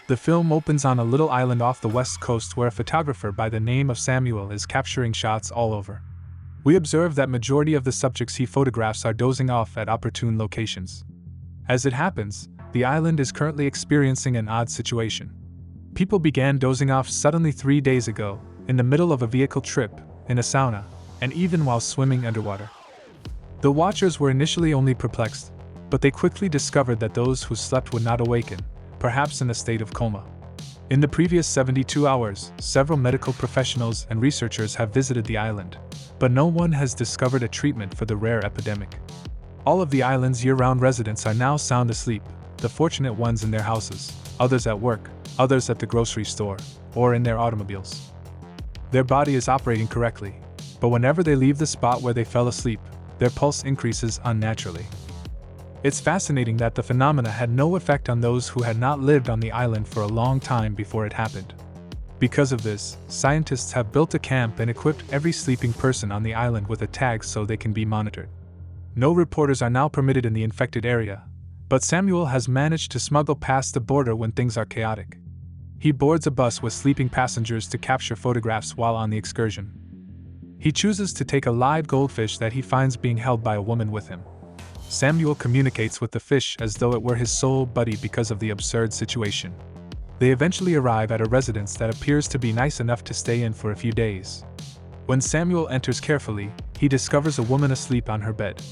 The film opens on a little island off the west coast where a photographer by the name of Samuel is capturing shots all over. We observe that majority of the subjects he photographs are dozing off at opportune locations. As it happens, the island is currently experiencing an odd situation. People began dozing off suddenly 3 days ago, in the middle of a vehicle trip, in a sauna, and even while swimming underwater. The watchers were initially only perplexed, but they quickly discovered that those who slept would not awaken, perhaps in a state of coma. In the previous 72 hours, several medical professionals and researchers have visited the island, but no one has discovered a treatment for the rare epidemic. All of the island's year-round residents are now sound asleep, the fortunate ones in their houses, others at work, others at the grocery store, or in their automobiles. Their body is operating correctly, but whenever they leave the spot where they fell asleep, their pulse increases unnaturally. It's fascinating that the phenomena had no effect on those who had not lived on the island for a long time before it happened. Because of this, scientists have built a camp and equipped every sleeping person on the island with a tag so they can be monitored. No reporters are now permitted in the infected area, but Samuel has managed to smuggle past the border when things are chaotic. He boards a bus with sleeping passengers to capture photographs while on the excursion. He chooses to take a live goldfish that he finds being held by a woman with him. Samuel communicates with the fish as though it were his soul buddy because of the absurd situation. They eventually arrive at a residence that appears to be nice enough to stay in for a few days. When Samuel enters carefully, he discovers a woman asleep on her bed.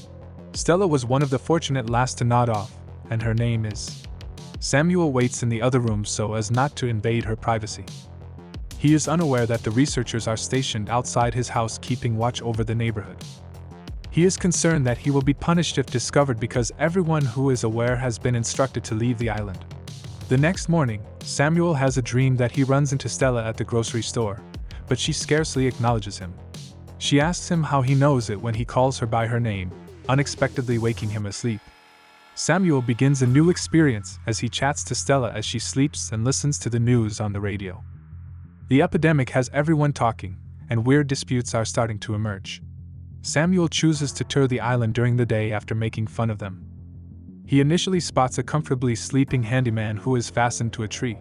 Stella was one of the fortunate last to nod off, and her name is. Samuel waits in the other room so as not to invade her privacy. He is unaware that the researchers are stationed outside his house keeping watch over the neighborhood. He is concerned that he will be punished if discovered because everyone who is aware has been instructed to leave the island. The next morning, Samuel has a dream that he runs into Stella at the grocery store, but she scarcely acknowledges him. She asks him how he knows it when he calls her by her name, unexpectedly waking him asleep. Samuel begins a new experience as he chats to Stella as she sleeps and listens to the news on the radio. The epidemic has everyone talking, and weird disputes are starting to emerge. Samuel chooses to tour the island during the day after making fun of them. He initially spots a comfortably sleeping handyman who is fastened to a tree.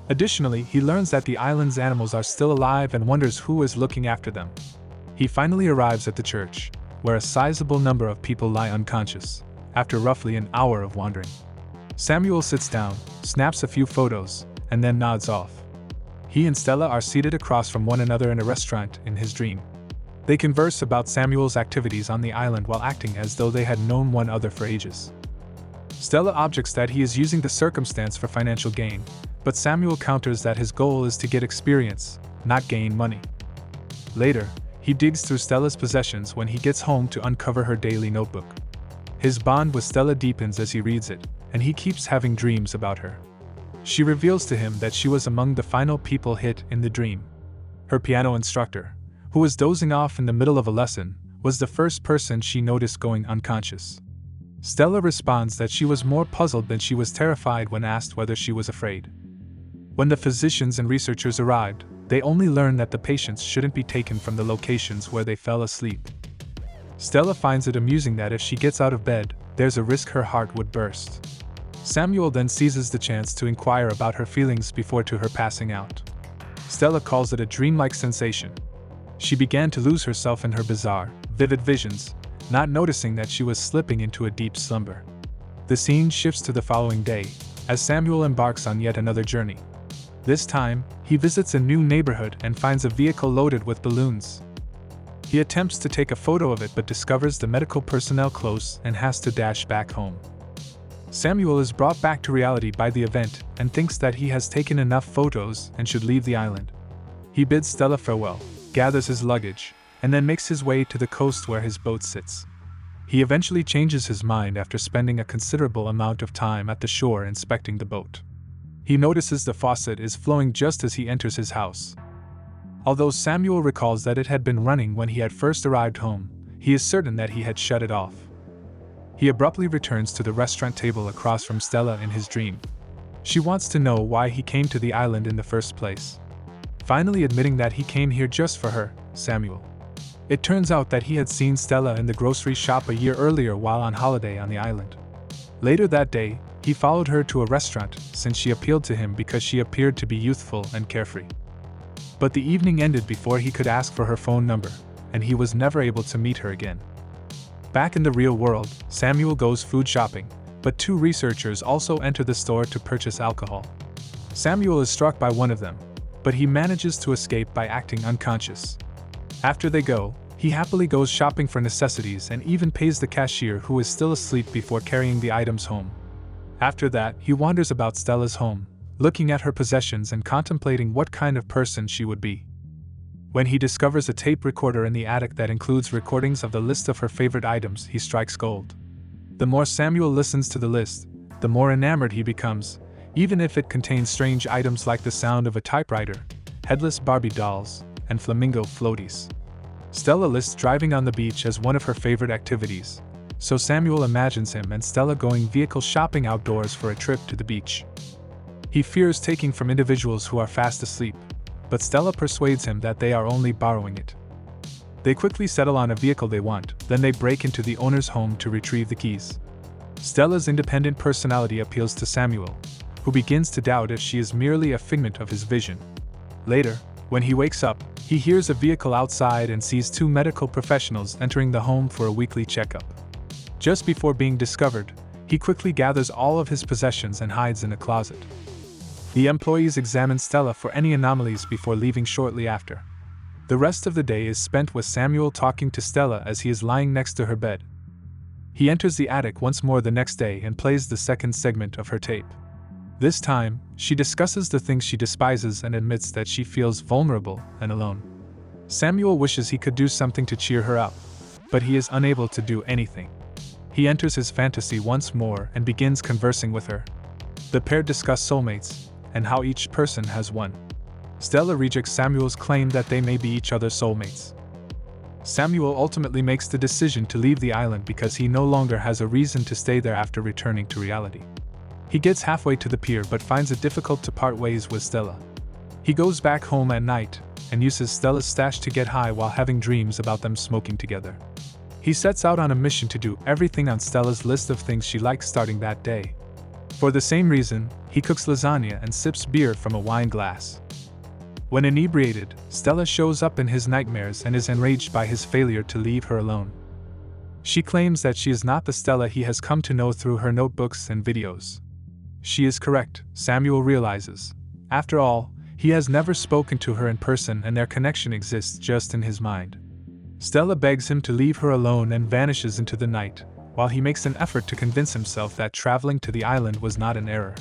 Additionally, he learns that the island's animals are still alive and wonders who is looking after them. He finally arrives at the church, where a sizable number of people lie unconscious, after roughly an hour of wandering. Samuel sits down, snaps a few photos, and then nods off. He and Stella are seated across from one another in a restaurant in his dream. They converse about Samuel's activities on the island while acting as though they had known one another for ages. Stella objects that he is using the circumstance for financial gain, but Samuel counters that his goal is to get experience, not gain money. Later, he digs through Stella's possessions when he gets home to uncover her daily notebook. His bond with Stella deepens as he reads it, and he keeps having dreams about her. She reveals to him that she was among the final people hit in the dream. Her piano instructor, who was dozing off in the middle of a lesson, was the first person she noticed going unconscious. Stella responds that she was more puzzled than she was terrified when asked whether she was afraid. When the physicians and researchers arrived, they only learned that the patients shouldn't be taken from the locations where they fell asleep. Stella finds it amusing that if she gets out of bed, there's a risk her heart would burst. Samuel then seizes the chance to inquire about her feelings before to her passing out. Stella calls it a dreamlike sensation. She began to lose herself in her bizarre, vivid visions, not noticing that she was slipping into a deep slumber. The scene shifts to the following day, as Samuel embarks on yet another journey. This time, he visits a new neighborhood and finds a vehicle loaded with balloons. He attempts to take a photo of it but discovers the medical personnel close and has to dash back home. Samuel is brought back to reality by the event and thinks that he has taken enough photos and should leave the island. He bids Stella farewell, gathers his luggage, and then makes his way to the coast where his boat sits. He eventually changes his mind after spending a considerable amount of time at the shore inspecting the boat. He notices the faucet is flowing just as he enters his house. Although Samuel recalls that it had been running when he had first arrived home, he is certain that he had shut it off. He abruptly returns to the restaurant table across from Stella in his dream. She wants to know why he came to the island in the first place. Finally admitting that he came here just for her, Samuel. It turns out that he had seen Stella in the grocery shop a year earlier while on holiday on the island. Later that day, He followed her to a restaurant since she appealed to him because she appeared to be youthful and carefree. But the evening ended before he could ask for her phone number, and he was never able to meet her again. Back in the real world, Samuel goes food shopping, but two researchers also enter the store to purchase alcohol. Samuel is struck by one of them, but he manages to escape by acting unconscious. After they go, he happily goes shopping for necessities and even pays the cashier who is still asleep before carrying the items home. After that, he wanders about Stella's home, looking at her possessions and contemplating what kind of person she would be. When he discovers a tape recorder in the attic that includes recordings of the list of her favorite items, he strikes gold. The more Samuel listens to the list, the more enamored he becomes, even if it contains strange items like the sound of a typewriter, headless Barbie dolls, and flamingo floaties. Stella lists driving on the beach as one of her favorite activities, so Samuel imagines him and Stella going vehicle shopping outdoors for a trip to the beach. He fears taking from individuals who are fast asleep, but Stella persuades him that they are only borrowing it. They quickly settle on a vehicle they want, then they break into the owner's home to retrieve the keys. Stella's independent personality appeals to Samuel, who begins to doubt if she is merely a figment of his vision. Later, when he wakes up, he hears a vehicle outside and sees two medical professionals entering the home for a weekly checkup. Just before being discovered, he quickly gathers all of his possessions and hides in a closet. The employees examine Stella for any anomalies before leaving shortly after. The rest of the day is spent with Samuel talking to Stella as he is lying next to her bed. He enters the attic once more the next day and plays the second segment of her tape. This time, she discusses the things she despises and admits that she feels vulnerable and alone. Samuel wishes he could do something to cheer her up, but he is unable to do anything. He enters his fantasy once more and begins conversing with her. The pair discuss soulmates, and how each person has one. Stella rejects Samuel's claim that they may be each other's soulmates. Samuel ultimately makes the decision to leave the island because he no longer has a reason to stay there after returning to reality. He gets halfway to the pier but finds it difficult to part ways with Stella. He goes back home at night and uses Stella's stash to get high while having dreams about them smoking together. He sets out on a mission to do everything on Stella's list of things she likes starting that day. For the same reason, he cooks lasagna and sips beer from a wine glass. When inebriated, Stella shows up in his nightmares and is enraged by his failure to leave her alone. She claims that she is not the Stella he has come to know through her notebooks and videos. She is correct, Samuel realizes. After all, he has never spoken to her in person and their connection exists just in his mind. Stella begs him to leave her alone and vanishes into the night, while he makes an effort to convince himself that traveling to the island was not an error.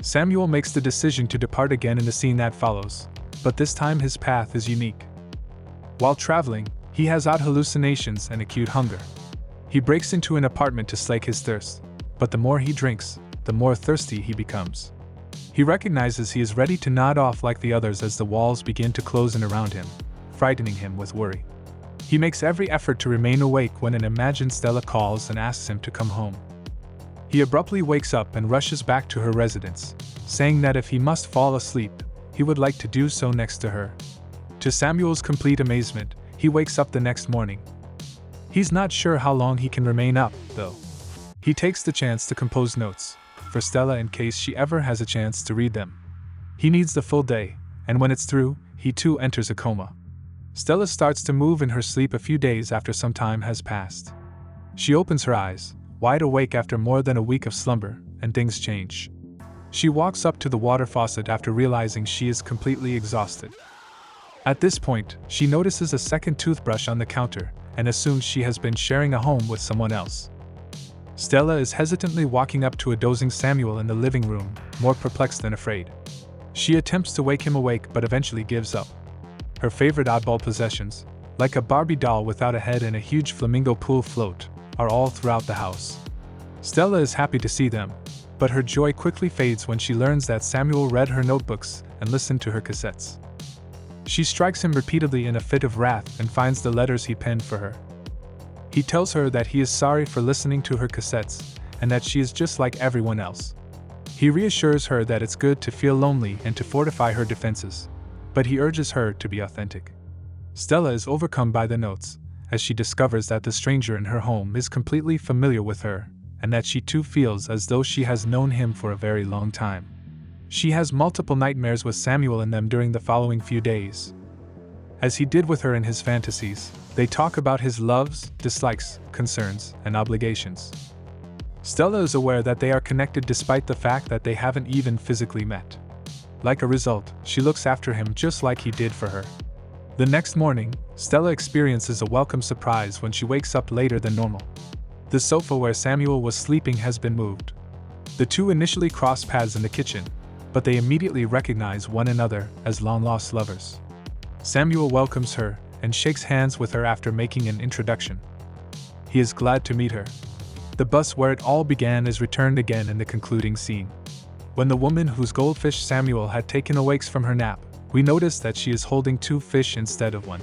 Samuel makes the decision to depart again in the scene that follows, but this time his path is unique. While traveling, he has odd hallucinations and acute hunger. He breaks into an apartment to slake his thirst, but the more he drinks, the more thirsty he becomes. He recognizes he is ready to nod off like the others as the walls begin to close in around him, frightening him with worry. He makes every effort to remain awake when an imagined Stella calls and asks him to come home. He abruptly wakes up and rushes back to her residence, saying that if he must fall asleep, he would like to do so next to her. To Samuel's complete amazement, he wakes up the next morning. He's not sure how long he can remain up, though. He takes the chance to compose notes for Stella in case she ever has a chance to read them. He needs the full day, and when it's through, he too enters a coma. Stella starts to move in her sleep a few days after some time has passed. She opens her eyes, wide awake after more than a week of slumber, and things change. She walks up to the water faucet after realizing she is completely exhausted. At this point, she notices a second toothbrush on the counter and assumes she has been sharing a home with someone else. Stella is hesitantly walking up to a dozing Samuel in the living room, more perplexed than afraid. She attempts to wake him awake but eventually gives up. Her favorite oddball possessions, like a Barbie doll without a head and a huge flamingo pool float, are all throughout the house. Stella is happy to see them, but her joy quickly fades when she learns that Samuel read her notebooks and listened to her cassettes. She strikes him repeatedly in a fit of wrath and finds the letters he penned for her. He tells her that he is sorry for listening to her cassettes and that she is just like everyone else. He reassures her that it's good to feel lonely and to fortify her defenses, but he urges her to be authentic. Stella is overcome by the notes, as she discovers that the stranger in her home is completely familiar with her and that she too feels as though she has known him for a very long time. She has multiple nightmares with Samuel in them during the following few days. As he did with her in his fantasies, they talk about his loves, dislikes, concerns, and obligations. Stella is aware that they are connected despite the fact that they haven't even physically met. Like a result, she looks after him just like he did for her. The next morning, Stella experiences a welcome surprise when she wakes up later than normal. The sofa where Samuel was sleeping has been moved. The two initially cross paths in the kitchen, but they immediately recognize one another as long-lost lovers. Samuel welcomes her and shakes hands with her after making an introduction. He is glad to meet her. The bus where it all began is returned again in the concluding scene. When the woman whose goldfish Samuel had taken awakes from her nap, we notice that she is holding two fish instead of one.